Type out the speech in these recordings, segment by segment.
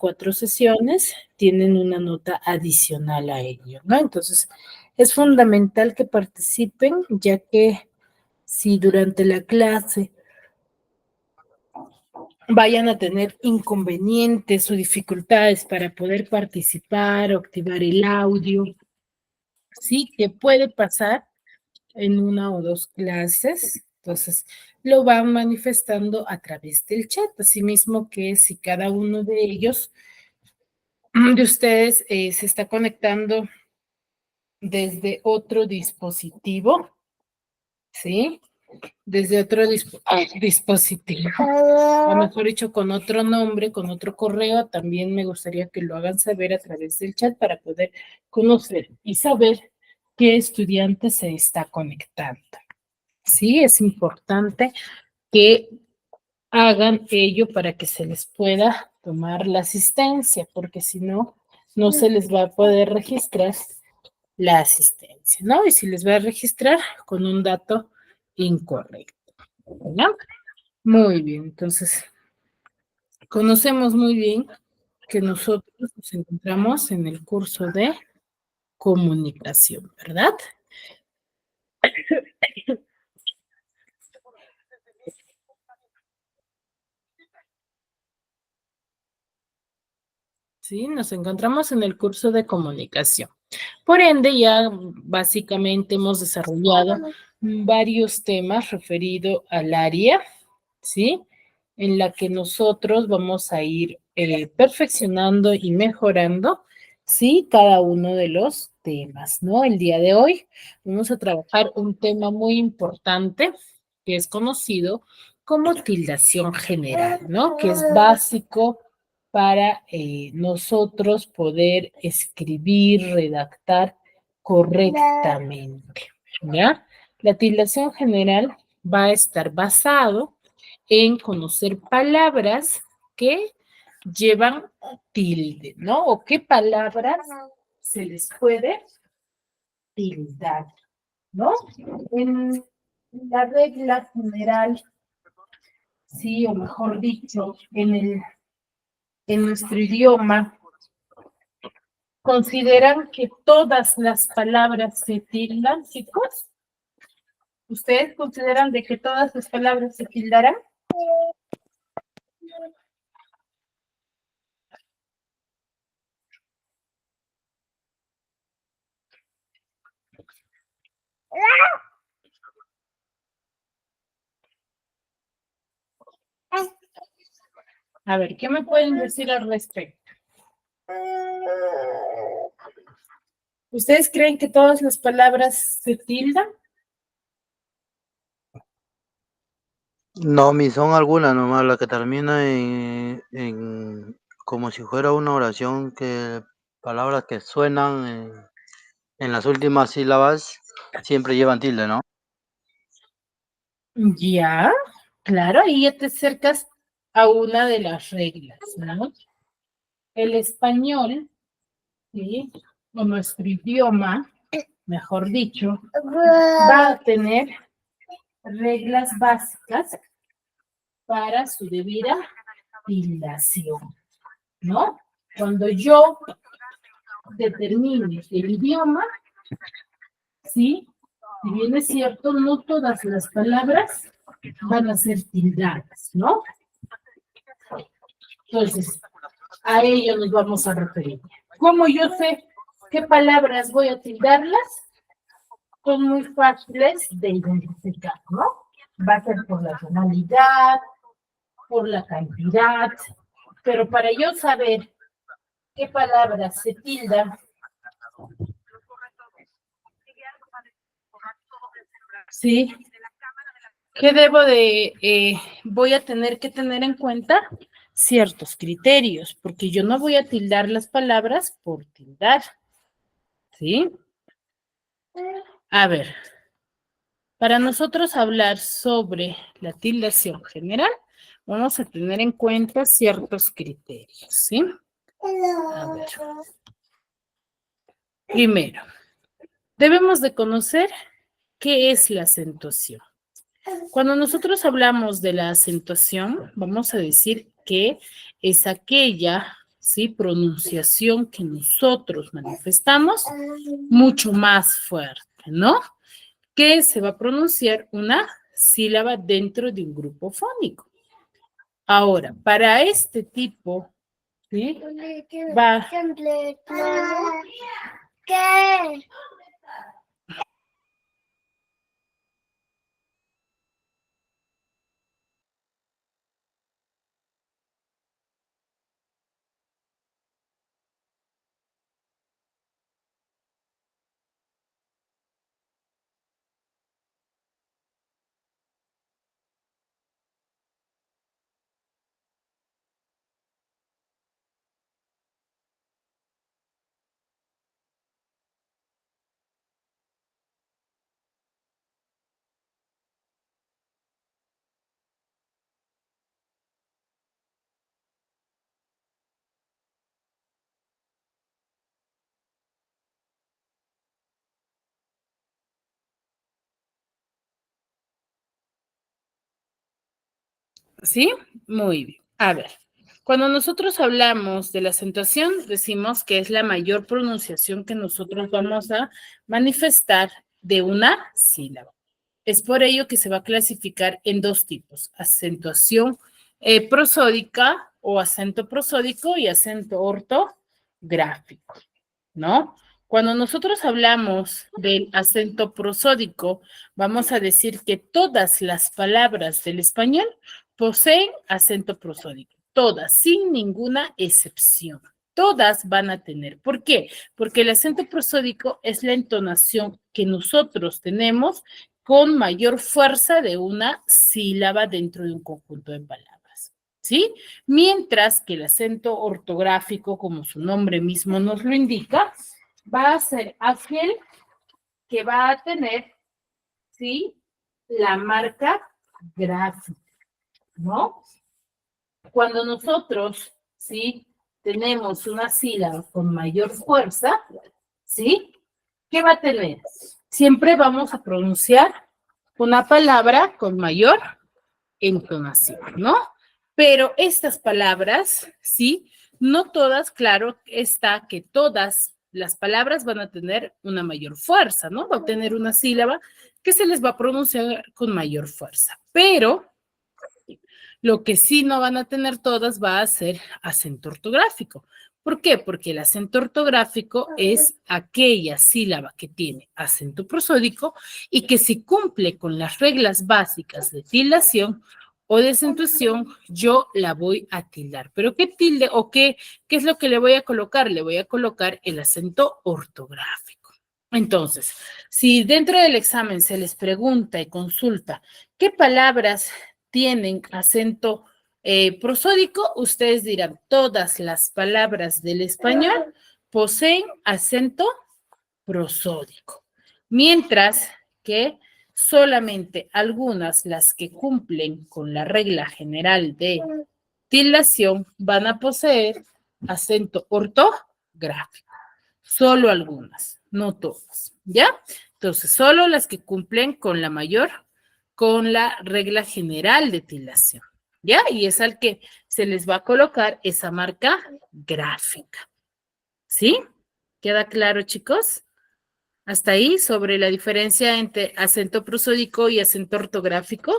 4 sesiones tienen una nota adicional a ello, ¿no? Entonces, es fundamental que participen, ya que si durante la clase vayan a tener inconvenientes o dificultades para poder participar o activar el audio, sí, que puede pasar en 1 o 2 clases, entonces lo van manifestando a través del chat, asimismo que si cada uno de ellos, de ustedes, se está conectando desde otro dispositivo, ¿sí? Desde otro dispositivo, o mejor dicho, con otro nombre, con otro correo, también me gustaría que lo hagan saber a través del chat para poder conocer y saber qué estudiante se está conectando. Sí, es importante que hagan ello para que se les pueda tomar la asistencia, porque si no, no se les va a poder registrar la asistencia, ¿no? Y si les va a registrar con un dato incorrecto, ¿no? Muy bien, entonces, conocemos muy bien que nosotros nos encontramos en el curso de comunicación, ¿verdad? Sí, nos encontramos en el curso de comunicación. Por ende, ya básicamente hemos desarrollado varios temas referidos al área, ¿sí? En la que nosotros vamos a ir perfeccionando y mejorando, ¿sí? Cada uno de los temas, ¿no? El día de hoy vamos a trabajar un tema muy importante que es conocido como tildación general, ¿no? Que es básico para nosotros poder escribir, redactar correctamente, ¿ya? La tildación general va a estar basado en conocer palabras que llevan tilde, ¿no? O qué palabras se les puede tildar, ¿no? En la regla general, sí, o mejor dicho, en nuestro idioma, ¿consideran que todas las palabras se tildan, chicos? ¿Ustedes consideran de que todas las palabras se tildarán? A ver, ¿qué me pueden decir al respecto? ¿Ustedes creen que todas las palabras se tildan? No, son algunas nomás, la que termina como si fuera una oración, que palabras que suenan en las últimas sílabas siempre llevan tilde, ¿no? Ya, claro, ahí ya te acercas a una de las reglas, ¿no? El español, ¿sí? O nuestro idioma, mejor dicho, va a tener reglas básicas para su debida tildación, ¿no? Cuando yo determine el idioma, ¿sí? Si bien es cierto, no todas las palabras van a ser tildadas, ¿no? Entonces, a ello nos vamos a referir. ¿Cómo yo sé qué palabras voy a tildarlas? Son muy fáciles de identificar, ¿no? Va a ser por la tonalidad, por la cantidad, pero para yo saber qué palabras se tildan, ¿sí? ¿Qué voy a tener que tener en cuenta? Ciertos criterios, porque yo no voy a tildar las palabras por tildar, ¿sí? A ver, para nosotros hablar sobre la tildación general, vamos a tener en cuenta ciertos criterios, ¿sí? A ver. Primero, debemos de conocer qué es la acentuación. Cuando nosotros hablamos de la acentuación, vamos a decir que es aquella ¿sí? Pronunciación que nosotros manifestamos mucho más fuerte, ¿no? Que se va a pronunciar una sílaba dentro de un grupo fónico. Ahora, para este tipo, ¿sí? Va. ¿Qué? ¿Sí? Muy bien. A ver, cuando nosotros hablamos de la acentuación, decimos que es la mayor pronunciación que nosotros vamos a manifestar de una sílaba. Es por ello que se va a clasificar en dos tipos, acentuación prosódica o acento prosódico y acento ortográfico, ¿no? Cuando nosotros hablamos del acento prosódico, vamos a decir que todas las palabras del español poseen acento prosódico, todas, sin ninguna excepción. Todas van a tener. ¿Por qué? Porque el acento prosódico es la entonación que nosotros tenemos con mayor fuerza de una sílaba dentro de un conjunto de palabras, ¿sí? Mientras que el acento ortográfico, como su nombre mismo nos lo indica, va a ser aquel que va a tener, ¿sí? La marca gráfica, ¿no? Cuando nosotros, ¿sí? Tenemos una sílaba con mayor fuerza, ¿sí? ¿Qué va a tener? Siempre vamos a pronunciar una palabra con mayor entonación, ¿no? Pero estas palabras, ¿sí? No todas, claro está que todas las palabras van a tener una mayor fuerza, ¿no? Va a tener una sílaba que se les va a pronunciar con mayor fuerza, pero lo que sí no van a tener todas va a ser acento ortográfico. ¿Por qué? Porque el acento ortográfico es aquella sílaba que tiene acento prosódico y que si cumple con las reglas básicas de tildación o de acentuación, yo la voy a tildar. ¿Pero qué tilde o qué es lo que le voy a colocar? Le voy a colocar el acento ortográfico. Entonces, si dentro del examen se les pregunta y consulta qué palabras tienen acento prosódico, ustedes dirán, todas las palabras del español poseen acento prosódico, mientras que solamente algunas, las que cumplen con la regla general de tildación, van a poseer acento ortográfico. Solo algunas, no todas, ¿ya? Entonces, solo las que cumplen con con la regla general de tildación, ¿ya? Y es al que se les va a colocar esa marca gráfica, ¿sí? ¿Queda claro, chicos? Hasta ahí sobre la diferencia entre acento prosódico y acento ortográfico.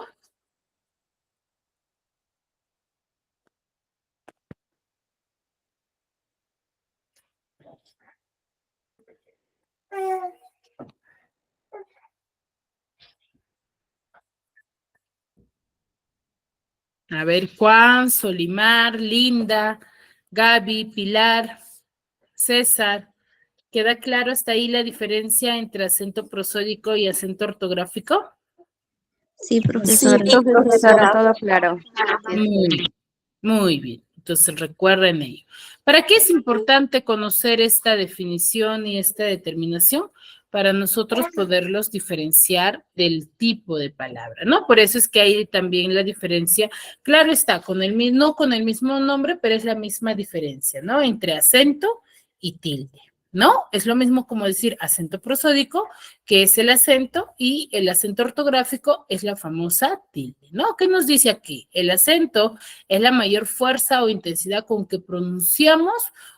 A ver, Juan, Solimar, Linda, Gaby, Pilar, César. ¿Queda claro hasta ahí la diferencia entre acento prosódico y acento ortográfico? Sí, Sí, profesora. profesora, todo claro. Muy bien, muy bien. Entonces recuerden ello. ¿Para qué es importante conocer esta definición y esta determinación? Para nosotros poderlos diferenciar del tipo de palabra, ¿no? Por eso es que hay también la diferencia, claro está, no con el mismo nombre, pero es la misma diferencia, ¿no? Entre acento y tilde, ¿no? Es lo mismo como decir acento prosódico, que es el acento, y el acento ortográfico es la famosa tilde, ¿no? ¿Qué nos dice aquí? El acento es la mayor fuerza o intensidad con que pronunciamos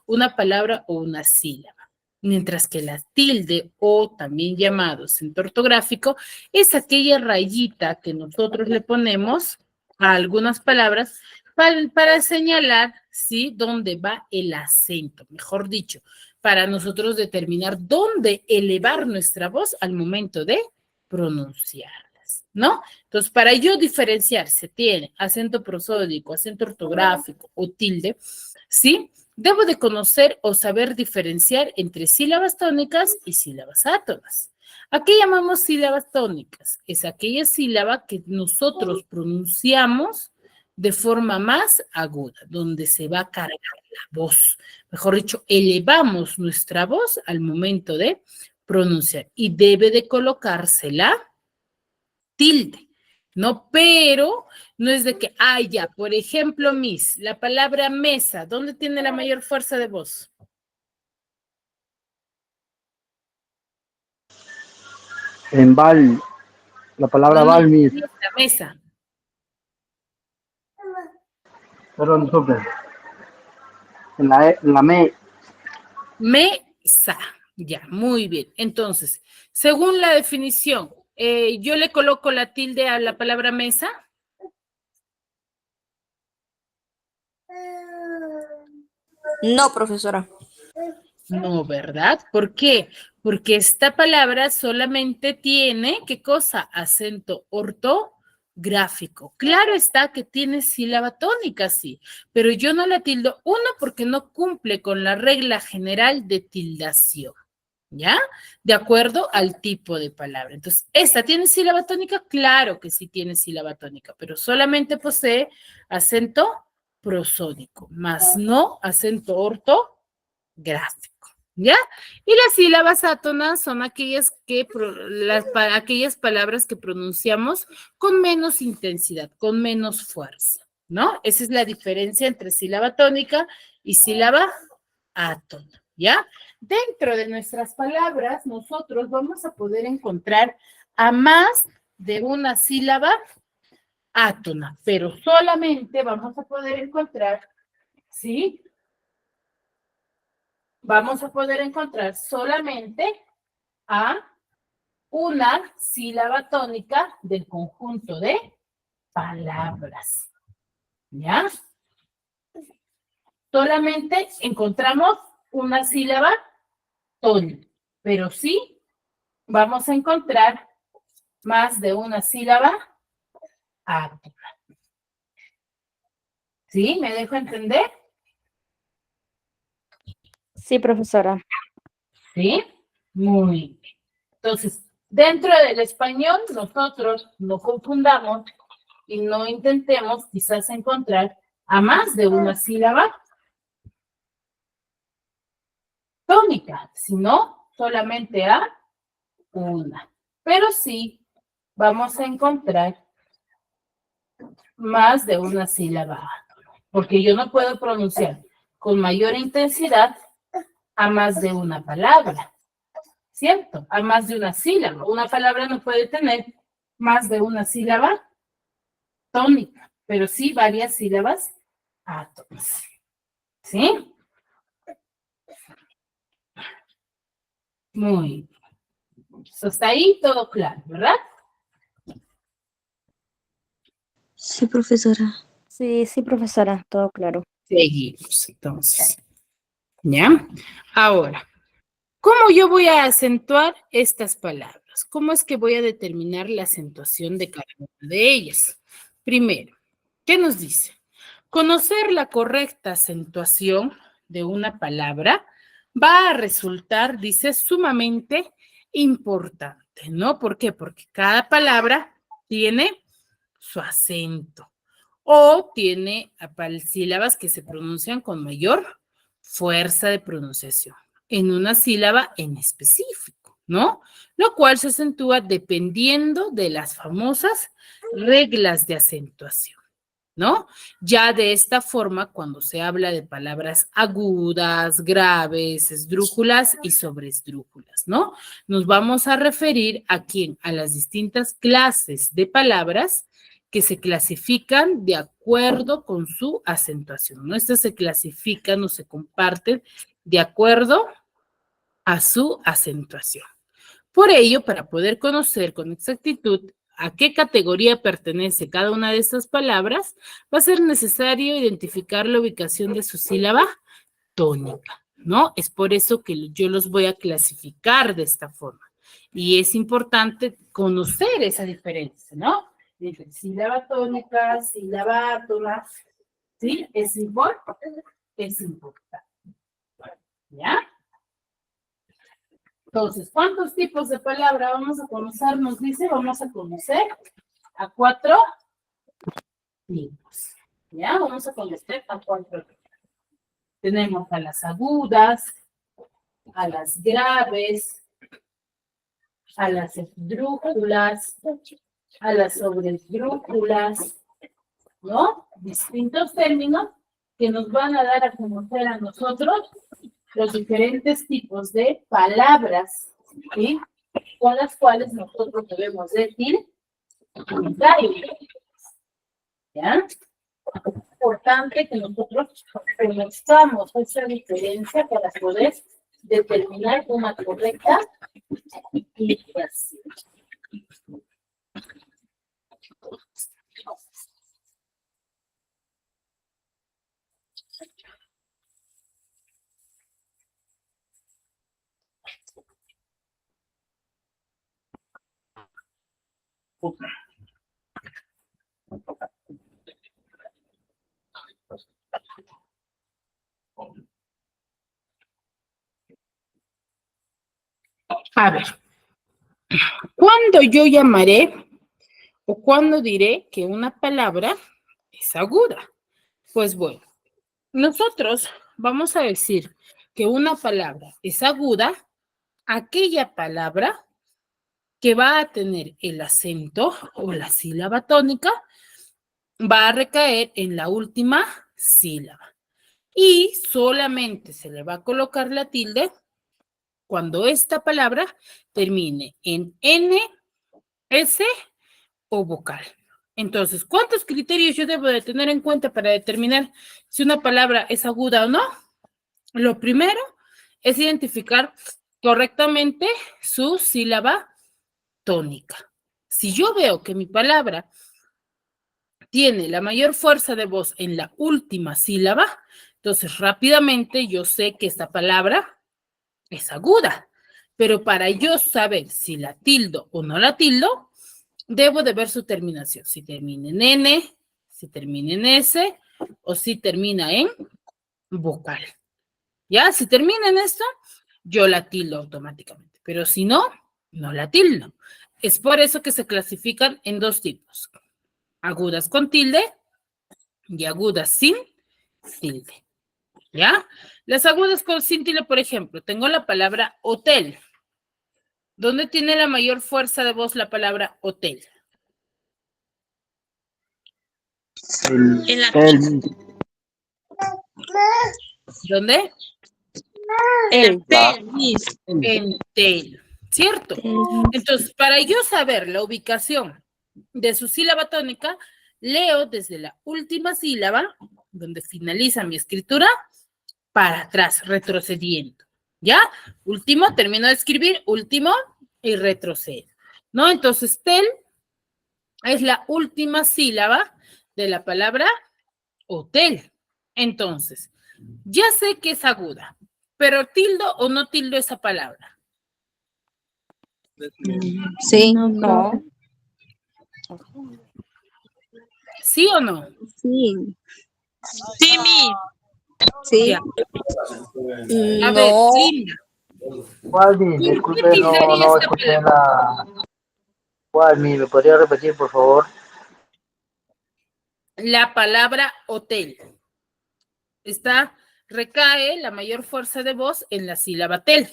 una palabra o una sílaba, mientras que la tilde, o también llamado acento ortográfico, es aquella rayita que nosotros le ponemos a algunas palabras para señalar, ¿sí?, dónde va el acento, mejor dicho, para nosotros determinar dónde elevar nuestra voz al momento de pronunciarlas, ¿no? Entonces, para yo diferenciar si tiene acento prosódico, acento ortográfico o tilde, ¿sí?, debo de conocer o saber diferenciar entre sílabas tónicas y sílabas átonas. ¿A qué llamamos sílabas tónicas? Es aquella sílaba que nosotros pronunciamos de forma más aguda, donde se va a cargar la voz. Mejor dicho, elevamos nuestra voz al momento de pronunciar y debe de colocarse la tilde, ¿no? Pero no es de que, ya, por ejemplo, Miss, la palabra mesa, ¿dónde tiene la mayor fuerza de voz? En Val, la palabra ¿Dónde? Val, Miss. La mesa. Perdón, disculpe. En la me. Mesa. Ya, muy bien. Entonces, según la definición, yo le coloco la tilde a la palabra mesa. No, profesora. No, ¿verdad? ¿Por qué? Porque esta palabra solamente tiene, ¿qué cosa? Acento ortográfico. Claro está que tiene sílaba tónica, sí, pero yo no la tildo, uno, porque no cumple con la regla general de tildación, ¿ya? De acuerdo al tipo de palabra. Entonces, ¿esta tiene sílaba tónica? Claro que sí tiene sílaba tónica, pero solamente posee acento prosódico, más no acento ortográfico. ¿Ya? Y las sílabas átonas son aquellas aquellas palabras que pronunciamos con menos intensidad, con menos fuerza, ¿no? Esa es la diferencia entre sílaba tónica y sílaba átona, ¿ya? Dentro de nuestras palabras, nosotros vamos a poder encontrar a más de una sílaba átona, pero solamente vamos a poder encontrar, ¿sí?, vamos a poder encontrar solamente a una sílaba tónica del conjunto de palabras. ¿Ya? Solamente encontramos una sílaba tónica, pero sí vamos a encontrar más de una sílaba átona. ¿Sí? ¿Me dejo entender? Sí, profesora. ¿Sí? Muy bien. Entonces, dentro del español, nosotros no confundamos y no intentemos quizás encontrar a más de una sílaba tónica, sino solamente a una. Pero sí vamos a encontrar más de una sílaba, porque yo no puedo pronunciar con mayor intensidad a más de una palabra, ¿cierto? A más de una sílaba. Una palabra no puede tener más de una sílaba tónica, pero sí varias sílabas átonas. ¿Sí? Muy bien. Hasta ahí todo claro, ¿verdad? Sí, profesora. Sí, profesora, todo claro. Seguimos, entonces. ¿Ya? Ahora, ¿cómo yo voy a acentuar estas palabras? ¿Cómo es que voy a determinar la acentuación de cada una de ellas? Primero, ¿qué nos dice? Conocer la correcta acentuación de una palabra va a resultar, dice, sumamente importante, ¿no? ¿Por qué? Porque cada palabra tiene su acento o tiene sílabas que se pronuncian con mayor fuerza de pronunciación en una sílaba en específico, ¿no? Lo cual se acentúa dependiendo de las famosas reglas de acentuación. ¿no? Ya de esta forma, cuando se habla de palabras agudas, graves, esdrújulas y sobreesdrújulas, ¿no? Nos vamos a referir a quién, a las distintas clases de palabras que se clasifican de acuerdo con su acentuación, ¿no? Estas se clasifican o se comparten de acuerdo a su acentuación. Por ello, para poder conocer con exactitud a qué categoría pertenece cada una de estas palabras, va a ser necesario identificar la ubicación de su sílaba tónica, ¿no? Es por eso que yo los voy a clasificar de esta forma. Y es importante conocer esa diferencia, ¿no? Entre sílaba tónica, sílaba átona, ¿sí? Es importante. ¿Ya? Entonces, ¿cuántos tipos de palabra vamos a conocer? Nos dice, vamos a conocer a 4 tipos. ¿Ya? Vamos a conocer a 4 tipos. Tenemos a las agudas, a las graves, a las esdrújulas, a las sobreesdrújulas, ¿no? Distintos términos que nos van a dar a conocer a nosotros los diferentes tipos de palabras, ¿sí? Con las cuales nosotros debemos decir, ¿ya? Es importante que nosotros conozcamos esa diferencia para poder determinar una correcta indicación. A ver, ¿cuándo yo llamaré o cuándo diré que una palabra es aguda? Pues bueno, nosotros vamos a decir que una palabra es aguda, aquella palabra que va a tener el acento o la sílaba tónica va a recaer en la última sílaba y solamente se le va a colocar la tilde cuando esta palabra termine en N, S o vocal. Entonces, ¿cuántos criterios yo debo de tener en cuenta para determinar si una palabra es aguda o no? Lo primero es identificar correctamente su sílaba tónica. Si yo veo que mi palabra tiene la mayor fuerza de voz en la última sílaba, entonces rápidamente yo sé que esta palabra es aguda. Pero para yo saber si la tildo o no la tildo, debo de ver su terminación. Si termina en N, si termina en S o si termina en vocal. ¿Ya? Si termina en esto, yo la tildo automáticamente. Pero si no, no la tildo. Es por eso que se clasifican en 2 tipos. Agudas con tilde y agudas sin tilde. ¿Ya? Las agudas sin tilde, por ejemplo, tengo la palabra hotel. ¿Dónde tiene la mayor fuerza de voz la palabra hotel? En la ¿Dónde? El. En tel, ¿cierto? Entonces, para yo saber la ubicación de su sílaba tónica, leo desde la última sílaba, donde finaliza mi escritura, para atrás, retrocediendo. ¿Ya? Último, termino de escribir, último, y retrocedo. ¿No? Entonces, tel es la última sílaba de la palabra hotel. Entonces, ya sé que es aguda, pero tildo o no tildo esa palabra. Sí, no. ¿Sí o no? Sí. Sí, mi. Sí. Ya. A ver, Linda. Walmi, ¿Con qué disculpe, tildaría no esta escuché palabra? la... Walmi, ¿me podría repetir, por favor? La palabra hotel. Recae la mayor fuerza de voz en la sílaba tel.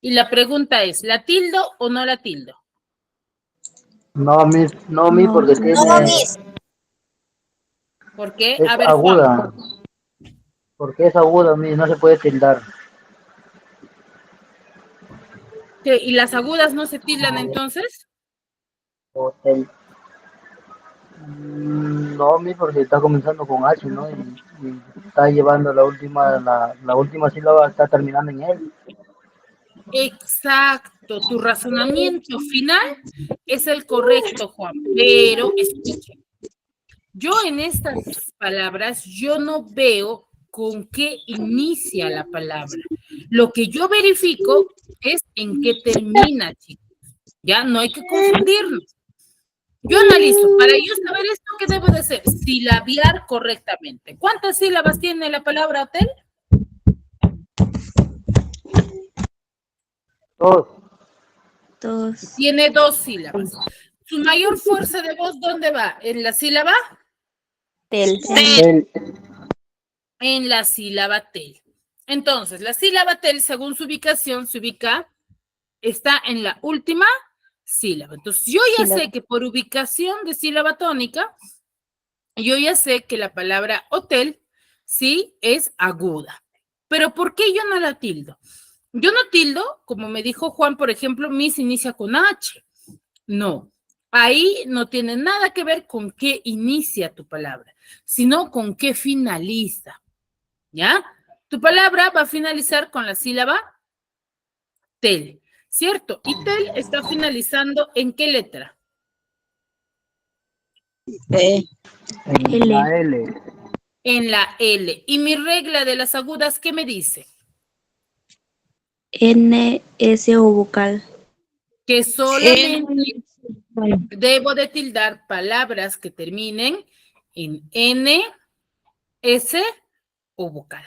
Y la pregunta es, ¿la tildo o no la tildo? No, mi, porque tiene... ¿Por qué? Es A ver, Juan. aguda. Porque es aguda, Miss, no se puede tildar. ¿Y las agudas no se tildan entonces? Hotel. No, Miss, porque está comenzando con H, ¿no? Y está llevando la última sílaba, está terminando en él. Exacto, tu razonamiento final es el correcto, Juan, pero escuche, yo en estas palabras, yo no veo con qué inicia la palabra. Lo que yo verifico es en qué termina, chicos. Ya no hay que confundirnos. Yo analizo, para yo saber esto, ¿qué debo de hacer? Silabiar correctamente. ¿Cuántas sílabas tiene la palabra hotel? Dos. Dos. Tiene 2 sílabas. ¿Su mayor fuerza de voz dónde va? ¿En la sílaba? Tel. Hotel. En la sílaba tel. Entonces, la sílaba tel, según su ubicación, se ubica, está en la última sílaba. Entonces, yo ya sé que por ubicación de sílaba tónica, yo ya sé que la palabra hotel, sí, es aguda. Pero ¿por qué yo no la tildo? Yo no tildo, como me dijo Juan, por ejemplo, mis inicia con H. No, ahí no tiene nada que ver con qué inicia tu palabra, sino con qué finaliza, ¿ya? Tu palabra va a finalizar con la sílaba tel, ¿cierto? Y tel está finalizando ¿en qué letra? E. En la L. En la L. Y mi regla de las agudas, ¿qué me dice? N, S o vocal. Que solamente debo de tildar palabras que terminen en N, S o vocal.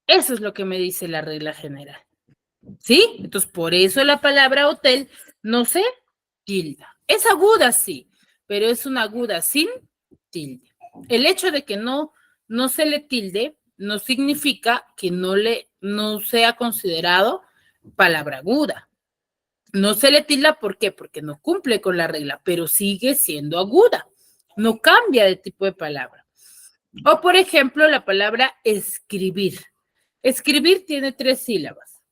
Eso es lo que me dice la regla general. ¿Sí? Entonces, por eso la palabra hotel no se tilda. Es aguda, sí, pero es una aguda sin tilde. El hecho de que no se le tilde no significa que no sea considerado palabra aguda. No se le tilda, ¿por qué? Porque no cumple con la regla, pero sigue siendo aguda. No cambia de tipo de palabra. O, por ejemplo, la palabra escribir. Escribir tiene 3 sílabas.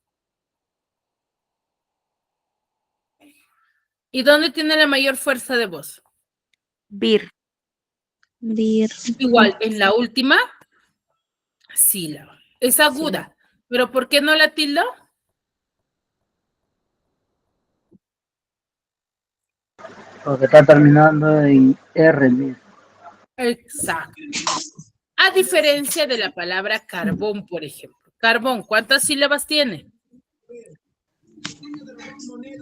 ¿Y dónde tiene la mayor fuerza de voz? Bir. Bir. Igual, en la última sílaba. Es aguda. ¿Pero por qué no la tildo? Porque está terminando en R, Miss. Exacto. A diferencia de la palabra carbón, por ejemplo. Carbón, ¿cuántas sílabas tiene?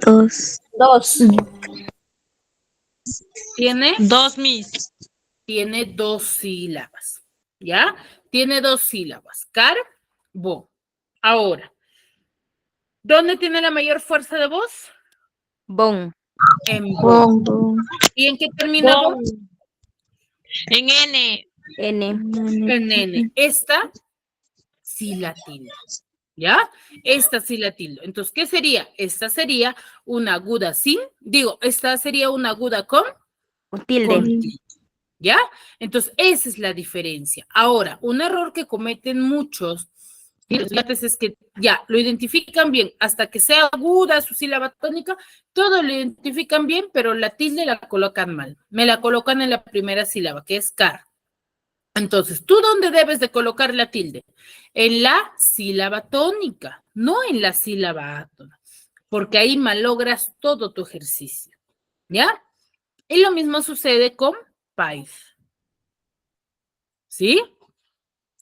Dos. Dos. Tiene Dos, Miss. Tiene 2 sílabas, ¿ya? Tiene 2 sílabas, carbón. Ahora, ¿dónde tiene la mayor fuerza de voz? Bon. En bon. Bon. ¿Y en qué termina bon? En N. N. En N. Esta sí la tildo, ¿ya? Esta sí la tildo. Entonces, ¿qué sería? Esta sería una aguda sin, esta sería una aguda con Tilde. tilde. ¿Ya? Entonces, esa es la diferencia. Ahora, un error que cometen muchos estudiantes es que ya lo identifican bien, hasta que sea aguda su sílaba tónica, todo lo identifican bien, pero la tilde la colocan mal. Me la colocan en la primera sílaba, que es car. Entonces, ¿tú dónde debes de colocar la tilde? En la sílaba tónica, no en la sílaba átona, porque ahí malogras todo tu ejercicio. ¿Ya? Y lo mismo sucede con país. ¿Sí?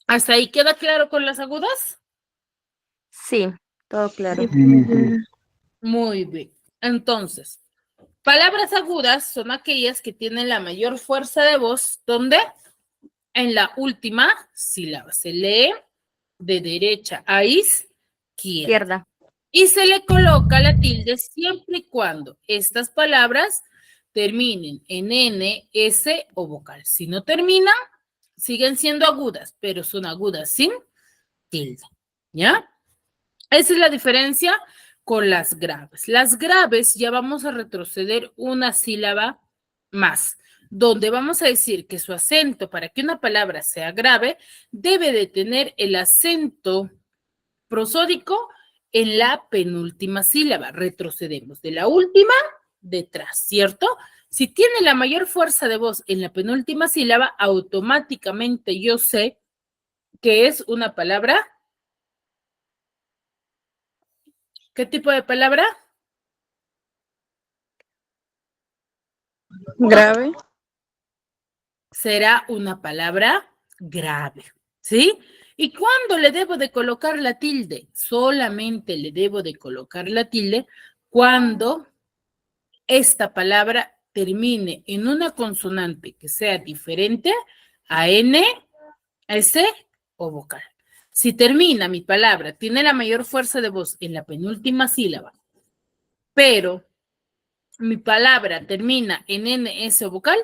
¿Hasta ahí queda claro con las agudas? Sí, todo claro. Muy bien. Entonces, palabras agudas son aquellas que tienen la mayor fuerza de voz, ¿dónde? En la última sílaba. Se lee de derecha a izquierda. Y se le coloca la tilde siempre y cuando estas palabras terminen en N, S o vocal. Si no terminan, siguen siendo agudas, pero son agudas sin tilde. ¿Ya? Esa es la diferencia con las graves. Las graves ya vamos a retroceder una sílaba más. donde vamos a decir que su acento para que una palabra sea grave debe de tener el acento prosódico en la penúltima sílaba. Retrocedemos de la última detrás, ¿cierto? Si tiene la mayor fuerza de voz en la penúltima sílaba, automáticamente yo sé que es una palabra. ¿Qué tipo de palabra? Grave. Será una palabra grave, ¿sí? ¿Y cuándo le debo de colocar la tilde? Solamente le debo de colocar la tilde cuando esta palabra termine en una consonante que sea diferente a N, S o vocal. Si termina mi palabra, tiene la mayor fuerza de voz en la penúltima sílaba, pero mi palabra termina en N, S o vocal,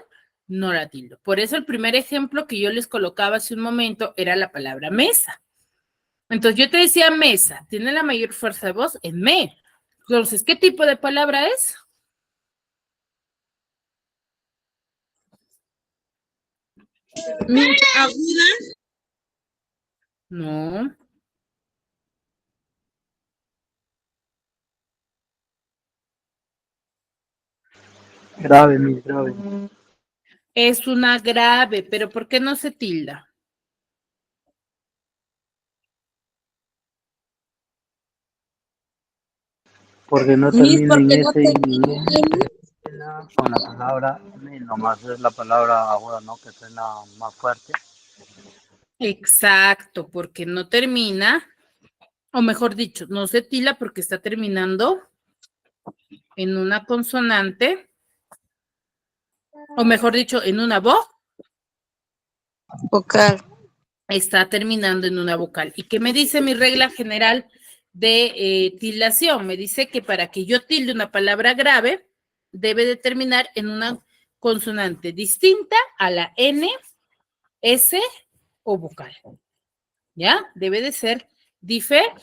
no la tildo. Por eso el primer ejemplo que yo les colocaba hace un momento era la palabra mesa. Entonces yo te decía mesa, tiene la mayor fuerza de voz en me. Entonces, ¿qué tipo de palabra es? Aguda. No. Grave, Miss, grave. Es una grave, pero ¿por qué no se tilda? Porque no Miss, termina en porque no S y termina en N con la palabra me, nomás es la palabra aguda, ¿no? Que suena más fuerte. Exacto, porque no termina, o mejor dicho, no se tilda porque está terminando en una consonante, o mejor dicho, en una voz. vocal. Está terminando en una vocal. ¿Y qué me dice mi regla general de tildación? Me dice que para que yo tilde una palabra grave, debe de terminar en una consonante distinta a la N, S o vocal. ¿Ya? Debe de ser diferente.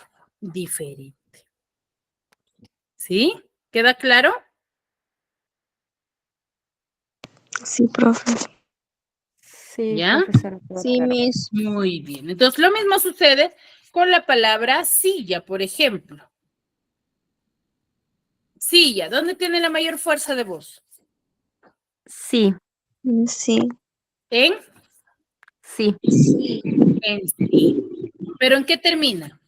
¿Sí? ¿Queda claro? Sí, profe. Sí, ¿Ya? profesora. Sí, Claro. Miss. Muy bien. Entonces, lo mismo sucede con la palabra silla, por ejemplo. Silla, ¿dónde tiene la mayor fuerza de voz? Sí, Sí. En sí. sí. ¿Pero en qué termina?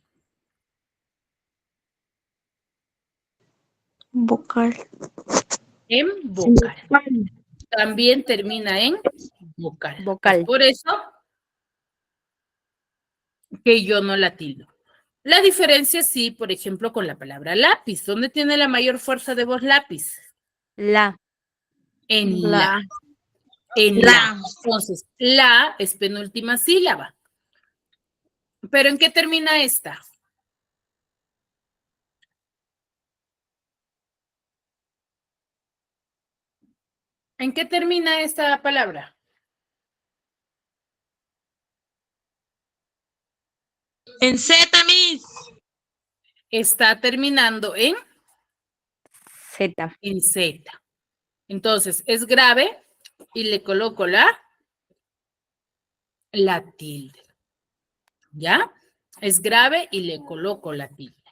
Vocal. En vocal. También termina en vocal. Vocal. Por eso que yo no la tildo. La diferencia sí, por ejemplo, con la palabra lápiz. ¿Dónde tiene la mayor fuerza de voz lápiz? La. En la. En la. Entonces, la es penúltima sílaba. ¿Pero en qué termina esta? ¿En qué termina esta palabra? En Z, Miss. Está terminando en Z. Z. Entonces, es grave y le coloco la tilde. ¿Ya? Es grave y le coloco la tilde.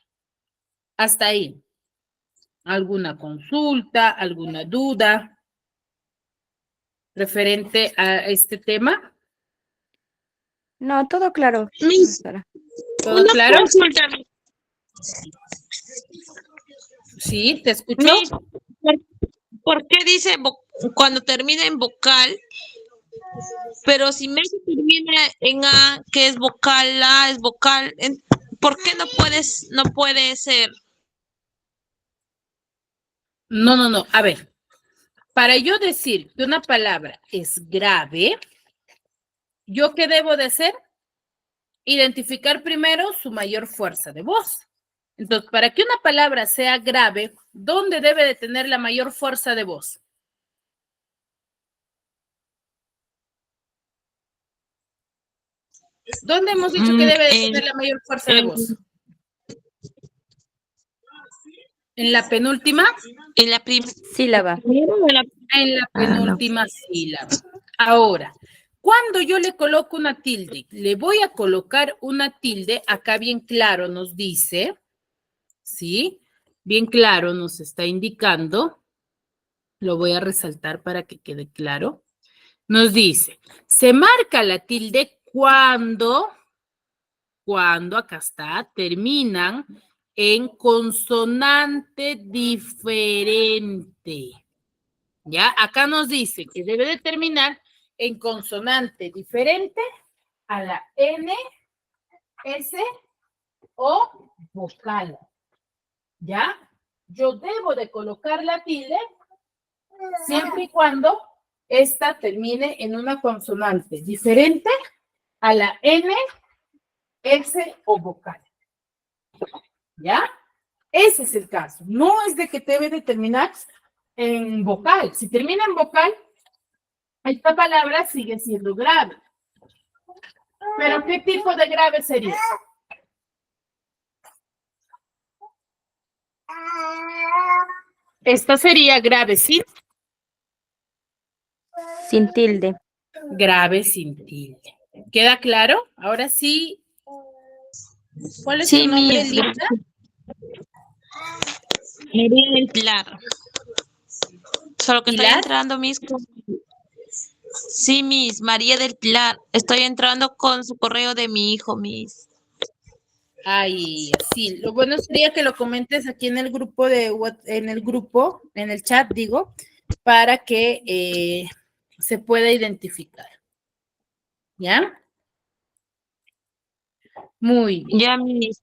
Hasta ahí. ¿Alguna consulta, alguna duda referente a este tema? No, todo claro. Miss, profesora. ¿Todo una claro? consulta. Sí, te escucho. Miss, ¿por qué dice cuando termina en vocal? Pero si Messi termina en A, que es vocal, A es vocal, ¿por qué no puede ser? No. A ver, para yo decir que una palabra es grave, ¿yo qué debo de hacer? Identificar primero su mayor fuerza de voz. Entonces, para que una palabra sea grave, ¿dónde debe de tener la mayor fuerza de voz? ¿Dónde hemos dicho que debe de tener la mayor fuerza de voz? ¿En la penúltima? En la Sílaba. primera o en la En la penúltima sílaba. Ahora, cuando yo le coloco una tilde, le voy a colocar una tilde, acá bien claro nos dice, ¿sí? Bien claro nos está indicando, lo voy a resaltar para que quede claro. Nos dice, se marca la tilde cuando, acá está, terminan en consonante diferente. ¿Ya? Acá nos dice que debe de terminar en consonante diferente a la N, S o vocal. ¿Ya? Yo debo de colocar la tilde siempre y cuando esta termine en una consonante diferente a la N, S o vocal. ¿Ya? Ese es el caso. No es de que debe de terminar en vocal. Si termina en vocal, esta palabra sigue siendo grave. ¿Pero qué tipo de grave sería? Esta sería grave Sin tilde. grave sin tilde. ¿Queda claro? Ahora sí. ¿Cuál es Sí, tu nombre, Miss. Linda? María del Pilar. Solo que estoy ¿Pilar? entrando, Miss. Sí, Miss, María del Pilar. Estoy entrando con su correo de mi hijo, Miss. Ay, sí. Lo bueno sería que lo comentes aquí en el grupo en el chat, digo, para que se pueda identificar. ¿Ya? Muy bien. Ya, Miss.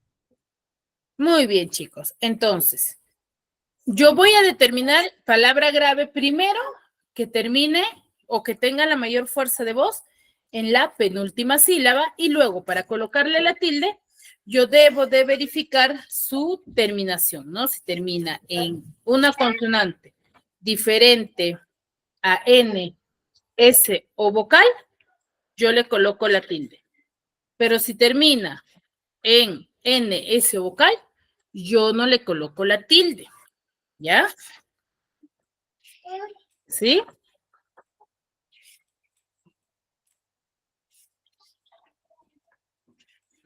Muy bien, chicos. Entonces, yo voy a determinar palabra grave primero que termine o que tenga la mayor fuerza de voz en la penúltima sílaba y luego para colocarle la tilde, yo debo de verificar su terminación, ¿no? Si termina en una consonante diferente a N, S o vocal, yo le coloco la tilde. Pero si termina en N, S o vocal, yo no le coloco la tilde. ¿Ya? ¿Sí?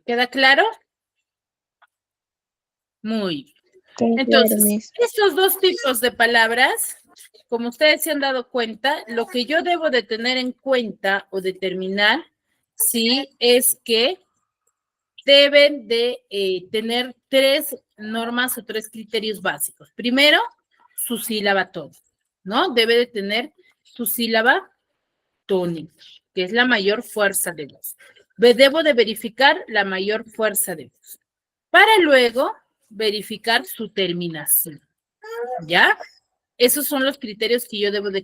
¿Queda claro? Muy bien. Entonces, estos dos tipos de palabras, como ustedes se han dado cuenta, lo que yo debo de tener en cuenta o determinar, sí, es que deben de tener tres normas o tres criterios básicos. Primero, su sílaba tónica, ¿no? Debe de tener su sílaba tónica, que es la mayor fuerza de voz. Debo de verificar la mayor fuerza de voz, para luego verificar su terminación, ¿ya? Esos son los criterios que yo debo de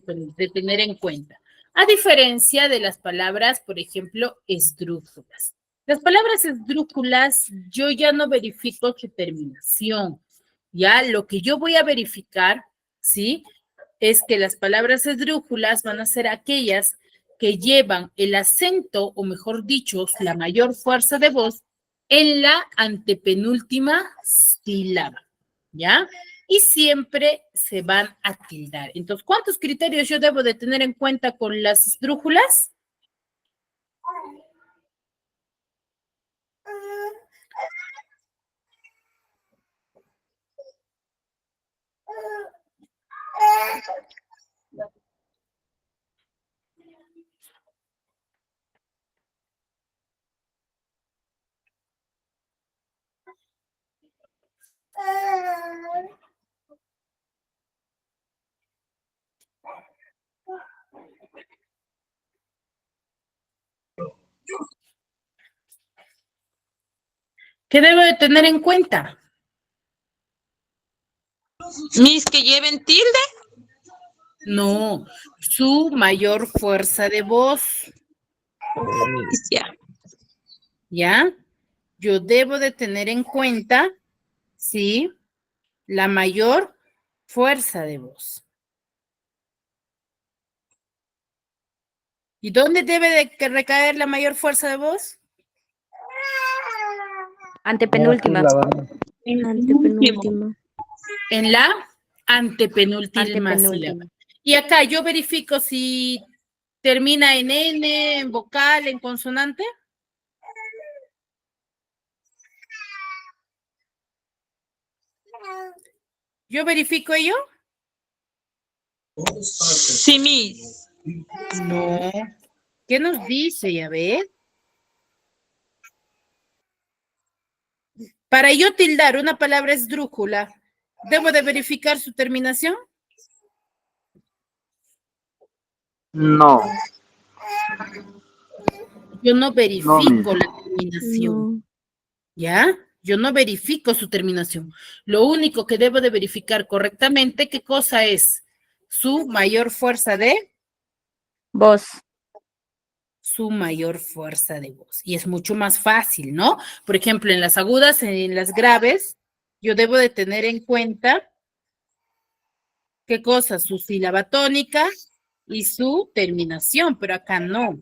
tener en cuenta. A diferencia de las palabras, por ejemplo, esdrújulas. Las palabras esdrújulas, yo ya no verifico su terminación. Ya lo que yo voy a verificar, ¿sí? Es que las palabras esdrújulas van a ser aquellas que llevan el acento, o mejor dicho, la mayor fuerza de voz en la antepenúltima sílaba, ¿ya? Y siempre se van a tildar. Entonces, ¿cuántos criterios yo debo de tener en cuenta con las esdrújulas? ¿Qué debo de tener en cuenta? Miss, que lleven tilde. No, su mayor fuerza de voz, Ya. ¿ya? Yo debo de tener en cuenta, ¿sí? La mayor fuerza de voz. ¿Y dónde debe de recaer la mayor fuerza de voz? Antepenúltima. Antepenúltima. En la antepenúltima sílaba. Antepenúltima. Y acá yo verifico si termina en N, en vocal, en consonante. ¿Yo verifico ello? Sí, Miss. No. ¿Qué nos dice, ya ves? Para yo tildar una palabra esdrújula, ¿debo de verificar su terminación? No, Yo no no, verifico Miss. la terminación, No. ¿ya? Yo no verifico su terminación. Lo único que debo de verificar correctamente, ¿qué cosa es? Su mayor fuerza de Voz. su mayor fuerza de voz. Y es mucho más fácil, ¿no? Por ejemplo, en las agudas, en las graves, yo debo de tener en cuenta qué cosa, su sílaba tónica y su terminación, pero acá no.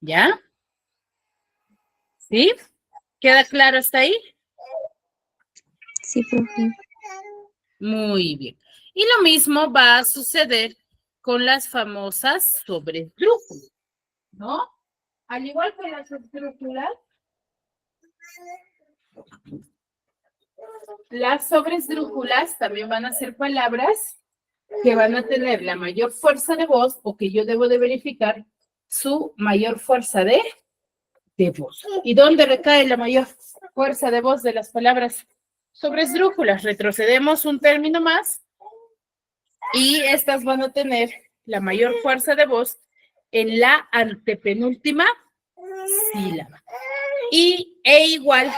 ¿Ya? ¿Sí? ¿Queda claro hasta ahí? Sí, profe. Muy bien. Y lo mismo va a suceder con las famosas sobresdrújulas, ¿no? Al igual que las esdrújulas, las sobresdrújulas también van a ser palabras que van a tener la mayor fuerza de voz o que yo debo de verificar su mayor fuerza de voz. ¿Y dónde recae la mayor fuerza de voz de las palabras sobresdrújulas? Retrocedemos un término más y estas van a tener la mayor fuerza de voz en la antepenúltima sílaba. E igual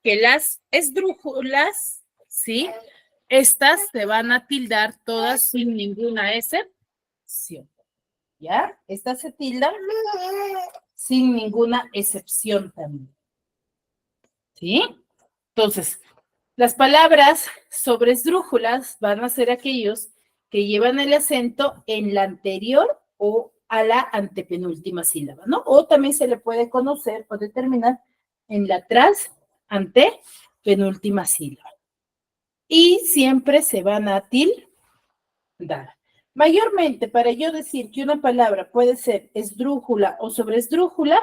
que las esdrújulas, ¿sí? Estas se van a tildar todas sin ninguna excepción. ¿Ya? Estas se tildan sin ninguna excepción también. ¿Sí? Entonces, las palabras sobresdrújulas van a ser aquellos que llevan el acento en la anterior o a la antepenúltima sílaba, ¿no? O también se le puede conocer o determinar en la antepenúltima sílaba. Y siempre se van a tildar. Mayormente, para yo decir que una palabra puede ser esdrújula o sobresdrújula,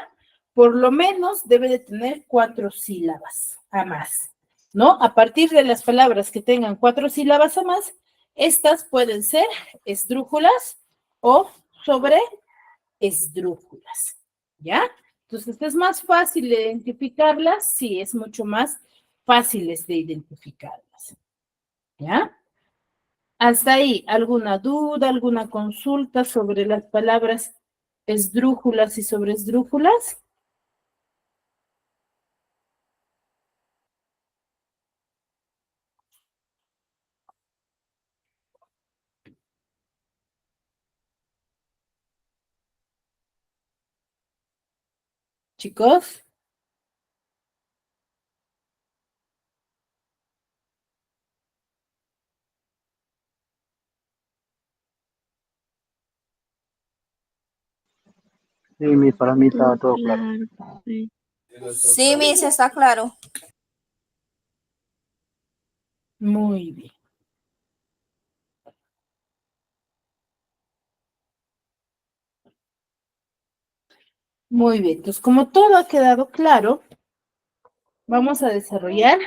por lo menos debe de tener 4 sílabas a más, ¿no? A partir de las palabras que tengan 4 sílabas a más, estas pueden ser esdrújulas o sobreesdrújulas, ¿ya? Entonces, ¿es más fácil de identificarlas? Sí, es mucho más fáciles de identificarlas, ¿ya? Hasta ahí, ¿alguna duda, alguna consulta sobre las palabras esdrújulas y sobresdrújulas? Chicos, Sí, Miss, para mí está Todo todo claro. claro, profe. Sí, Miss, está claro. muy bien. Muy bien, entonces como todo ha quedado claro, vamos a desarrollar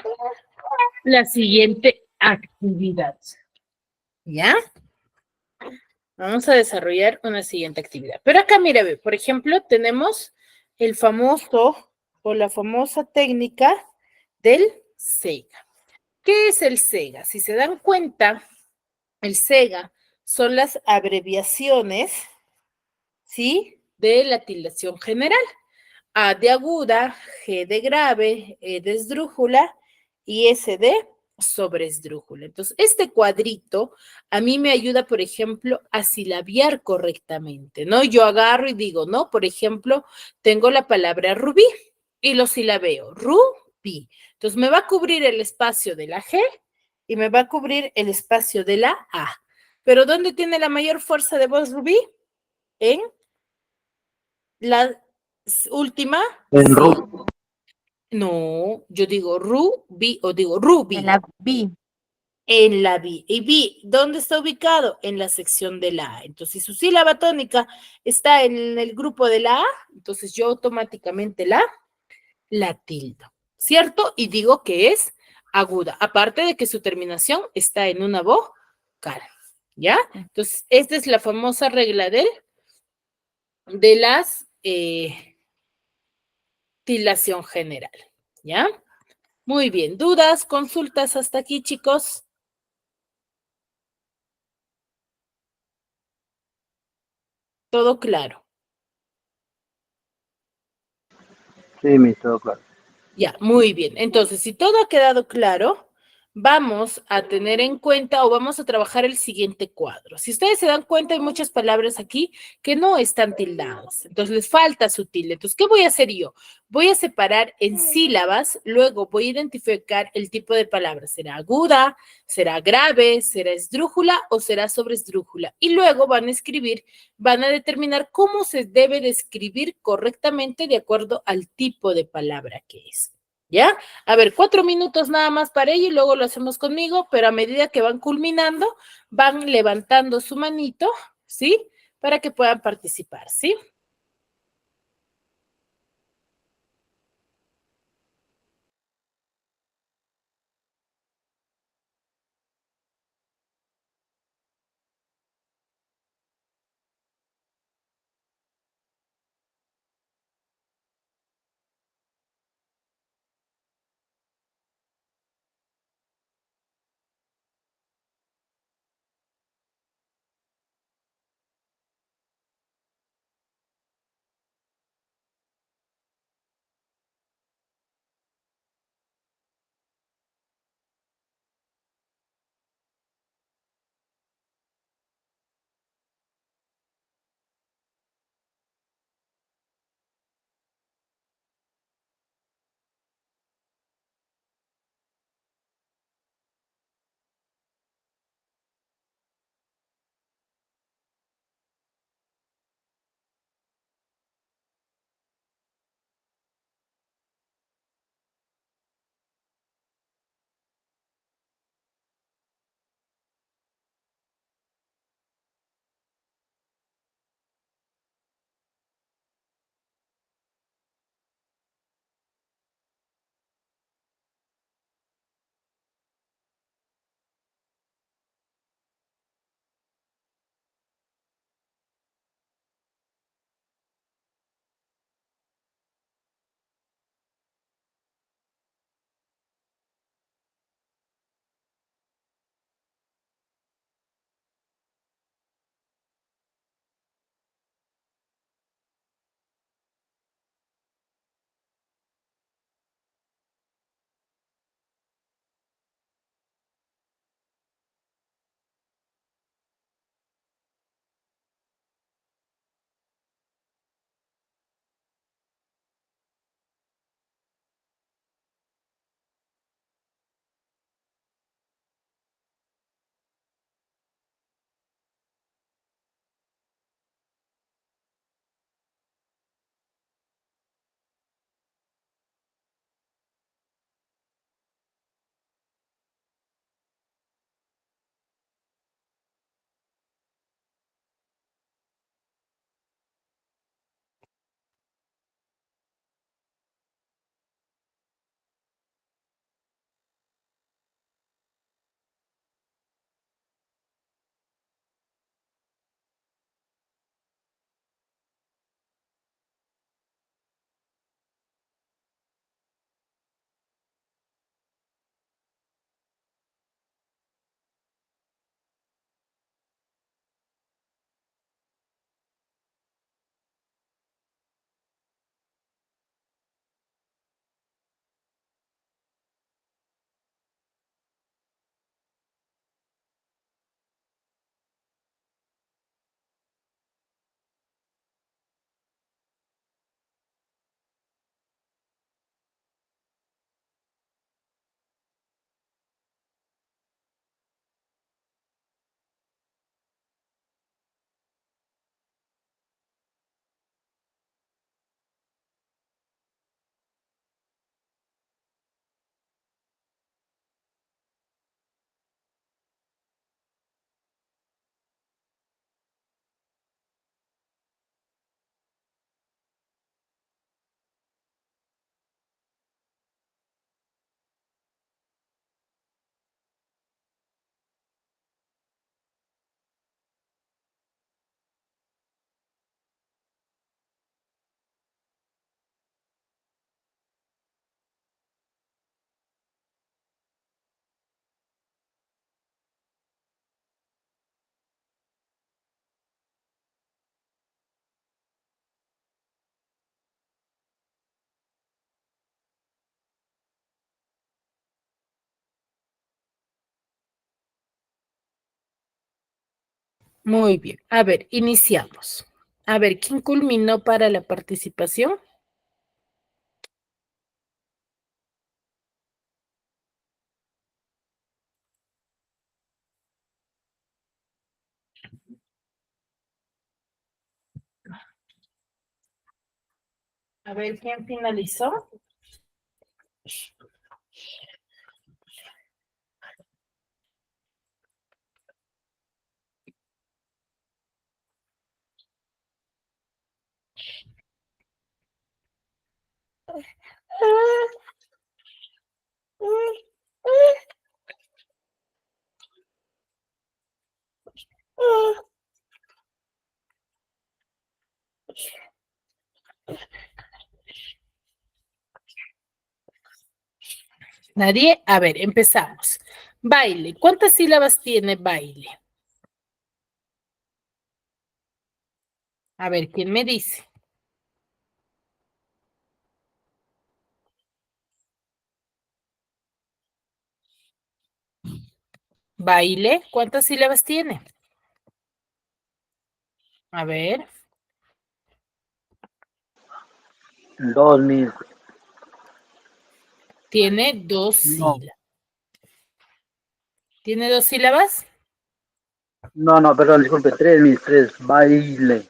la siguiente actividad. ¿Ya? Vamos a desarrollar una siguiente actividad. Pero acá, mira, ve, por ejemplo, tenemos el famoso o la famosa técnica del SEGA. ¿Qué es el SEGA? Si se dan cuenta, el SEGA son las abreviaciones, ¿sí? De la tildación general. A de aguda, G de grave, E de esdrújula y S de sobresdrújula. Entonces, este cuadrito a mí me ayuda, por ejemplo, a silabiar correctamente, ¿no? Yo agarro y digo, ¿no? Por ejemplo, tengo la palabra rubí y lo silabeo, rubí. Entonces, me va a cubrir el espacio de la G y me va a cubrir el espacio de la A. Pero ¿dónde tiene la mayor fuerza de voz rubí? En la última. En Sí. Ru. No, yo digo rubí o digo rubí. En la B. en la B. Y B, ¿dónde está ubicado? En la sección de la A. Entonces, si su sílaba tónica está en el grupo de la A, entonces yo automáticamente la tildo, ¿cierto? Y digo que es aguda, aparte de que su terminación está en una vocal, ¿ya? Entonces, esta es la famosa regla de las tildación general, ¿ya? Muy bien, ¿dudas, consultas hasta aquí, chicos? Todo claro. Sí, mi, todo claro. Ya, muy bien. Entonces, si todo ha quedado claro, vamos a tener en cuenta o vamos a trabajar el siguiente cuadro. Si ustedes se dan cuenta, hay muchas palabras aquí que no están tildadas. Entonces, les falta su tilde. Entonces, ¿qué voy a hacer yo? Voy a separar en sílabas, luego voy a identificar el tipo de palabra. ¿Será aguda? ¿Será grave? ¿Será esdrújula o será sobresdrújula? Y luego van a escribir, van a determinar cómo se debe de escribir correctamente de acuerdo al tipo de palabra que es. ¿Ya? A ver, 4 minutos nada más para ello y luego lo hacemos conmigo, pero a medida que van culminando, van levantando su manito, ¿sí? Para que puedan participar, ¿sí? Muy bien. A ver, iniciamos. A ver, ¿quién culminó para la participación? A ver, ¿quién finalizó? Nadie. A ver, empezamos. Baile. ¿Cuántas sílabas tiene baile? A ver, ¿quién me dice? Baile. ¿Cuántas sílabas tiene? A ver. 2, mis. Tiene dos No, sílabas. ¿Tiene dos sílabas? no, perdón, disculpe. 3, mis. 3. Baile.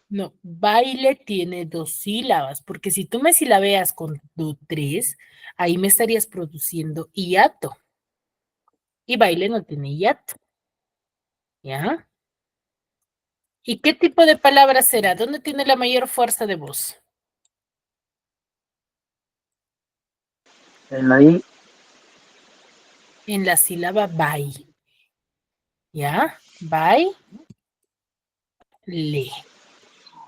No, baile tiene dos sílabas, porque si tú me silabeas con tres, ahí me estarías produciendo hiato. Y baile no tiene hiato. ¿Ya? ¿Y qué tipo de palabra será? ¿Dónde tiene la mayor fuerza de voz? En la I. En la sílaba bai. ¿Ya? Baile.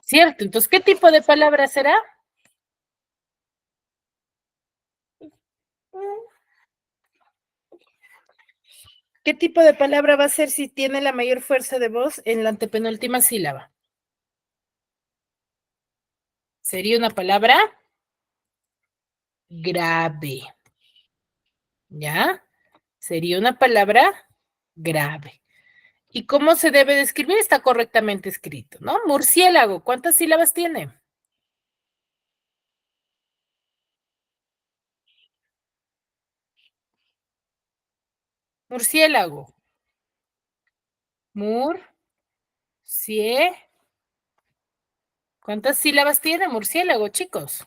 ¿Cierto? Entonces, ¿qué tipo de palabra será? ¿Qué tipo de palabra va a ser si tiene la mayor fuerza de voz en la antepenúltima sílaba? Sería una palabra grave. ¿Ya? Sería una palabra grave. ¿Y cómo se debe de escribir? Está correctamente escrito, ¿no? Murciélago, ¿cuántas sílabas tiene? Murciélago. Cie. ¿Cuántas sílabas tiene murciélago, chicos?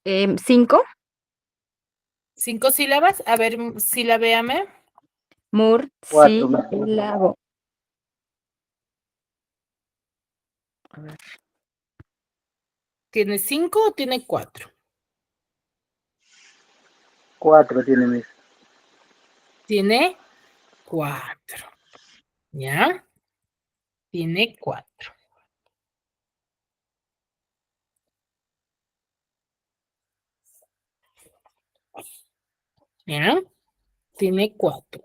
5. 5 sílabas. A ver, silabéame. 4, mis. Murciélago. ¿Tiene 5 o tiene 4? 4 tiene, mis. Tiene 4. ¿Ya? Tiene 4. ¿Ya? Tiene 4.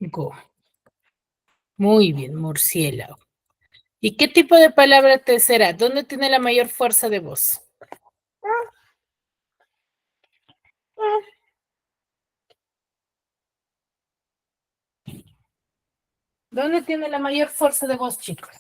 Go. Muy bien, murciélago. ¿Y qué tipo de palabra te será? ¿Dónde tiene la mayor fuerza de voz? ¿Dónde tiene la mayor fuerza de voz, chicos?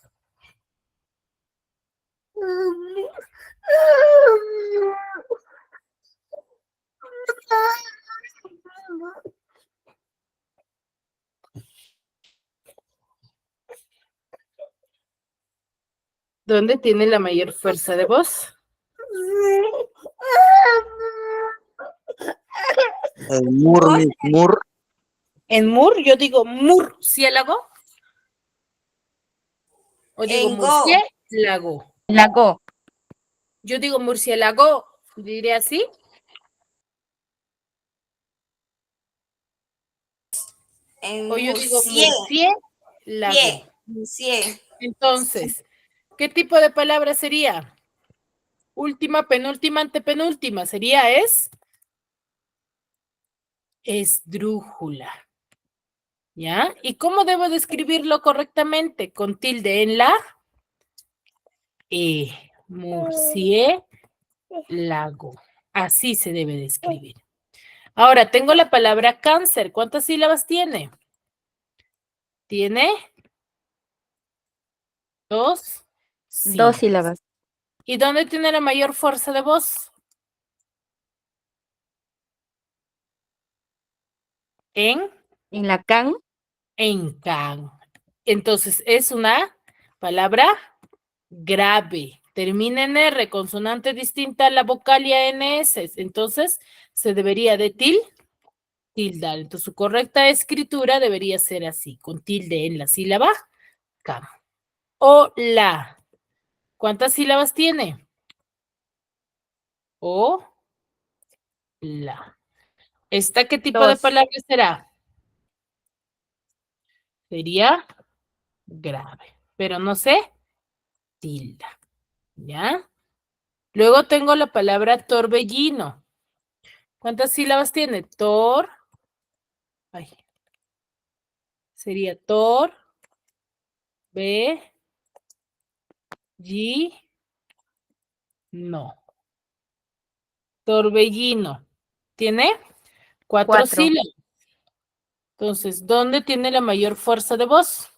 ¿Dónde tiene la mayor fuerza de voz? El mur, mis. Mur. En yo digo murciélago o digo En go. murciélago. Lago. Yo digo murciélago, diré así. En O yo digo cie. murciélago. Cie. Entonces, ¿qué tipo de palabra sería? Última, penúltima, antepenúltima. Sería esdrújula. ¿Ya? ¿Y cómo debo de escribirlo correctamente? Con tilde en la murciélago. Así se debe de escribir. Ahora, tengo la palabra cáncer. ¿Cuántas sílabas tiene? ¿Tiene? 2 2 sílabas. ¿Y dónde tiene la mayor fuerza de voz? En En la can, can. Entonces, es una palabra grave. Termina en R, consonante distinta a la vocal y a NS. Entonces, se debería de tildar. Entonces, su correcta escritura debería ser así, con tilde en la sílaba K. O la. ¿Cuántas sílabas tiene? O la. ¿Esta qué tipo de 2. palabra será? Sería grave, pero no se tilda. ¿Ya? Luego tengo la palabra torbellino. ¿Cuántas sílabas tiene? Ay. Sería no. Torbellino. ¿Tiene? 4 4. sílabas. Entonces, ¿dónde tiene la mayor fuerza de voz?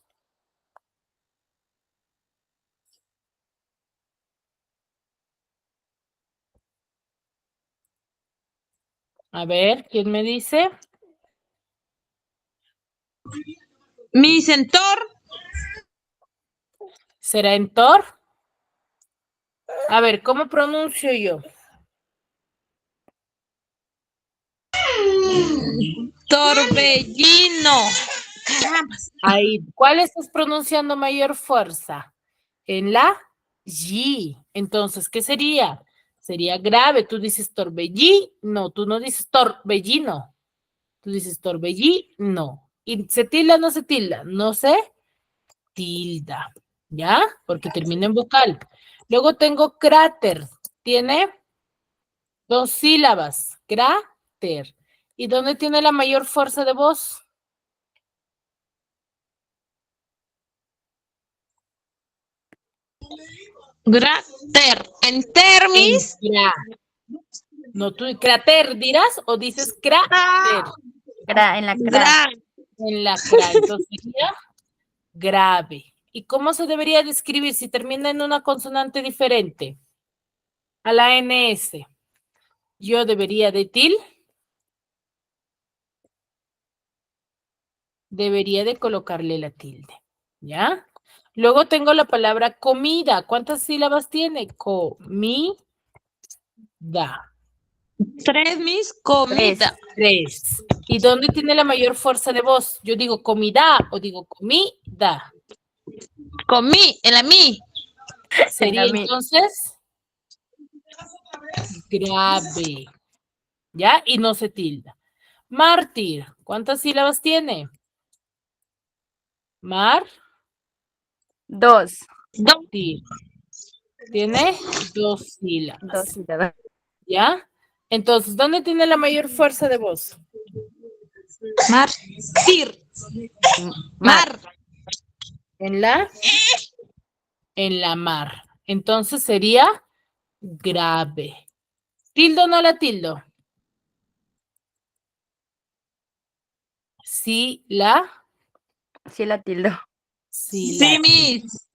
A ver, ¿quién me dice? Mi centor. ¿Será en tor? A ver, ¿cómo pronuncio yo? Torbellino. Caramba. Ahí, ¿cuál estás pronunciando mayor fuerza? En la Y. Entonces, ¿qué sería? Sería grave. Tú dices torbellino, tú no dices torbellino. Tú dices torbellino. ¿Y se tilda o no se tilda? No se tilda. ¿Ya? Porque termina en vocal. Luego tengo cráter. Tiene 2 sílabas. Cráter. ¿Y dónde tiene la mayor fuerza de voz? Grater. En termis. No, tú cráter dirás o dices cráter. En la cra. Gra. En la cra. Entonces sería grave. ¿Y cómo se debería describir si termina en una consonante diferente? A la NS. Yo debería de debería de colocarle la tilde. ¿Ya? Luego tengo la palabra comida. ¿Cuántas sílabas tiene? Comida. 3, mis comida. 3. ¿Y dónde tiene la mayor fuerza de voz? Yo digo comida o digo comida. Comí. En la mi. Sería En la mi. entonces grave. ¿Ya? Y no se tilda. Mártir. ¿Cuántas sílabas tiene? 2. Tiene 2 2 sílabas. sílabas. ¿Ya? Entonces, ¿dónde tiene la mayor fuerza de voz? Martir. Mar. Mar. En la mar. Entonces sería grave. ¿Tildo o no la tildo? Sí, Sí la tildo. sí, Sí, mis.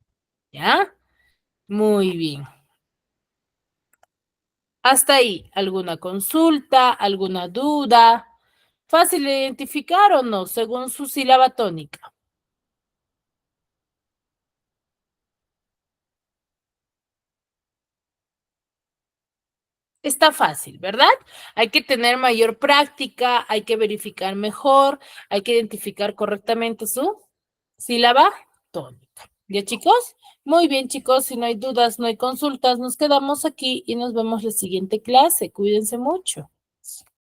¿ya? Muy bien. Hasta ahí, ¿alguna consulta, alguna duda? ¿Fácil de identificar o no, según su sílaba tónica? Está fácil, ¿verdad? Hay que tener mayor práctica, hay que verificar mejor, hay que identificar correctamente su sílaba tónica. ¿Ya, chicos? Muy bien, chicos, si no hay dudas, no hay consultas, nos quedamos aquí y nos vemos la siguiente clase. Cuídense mucho.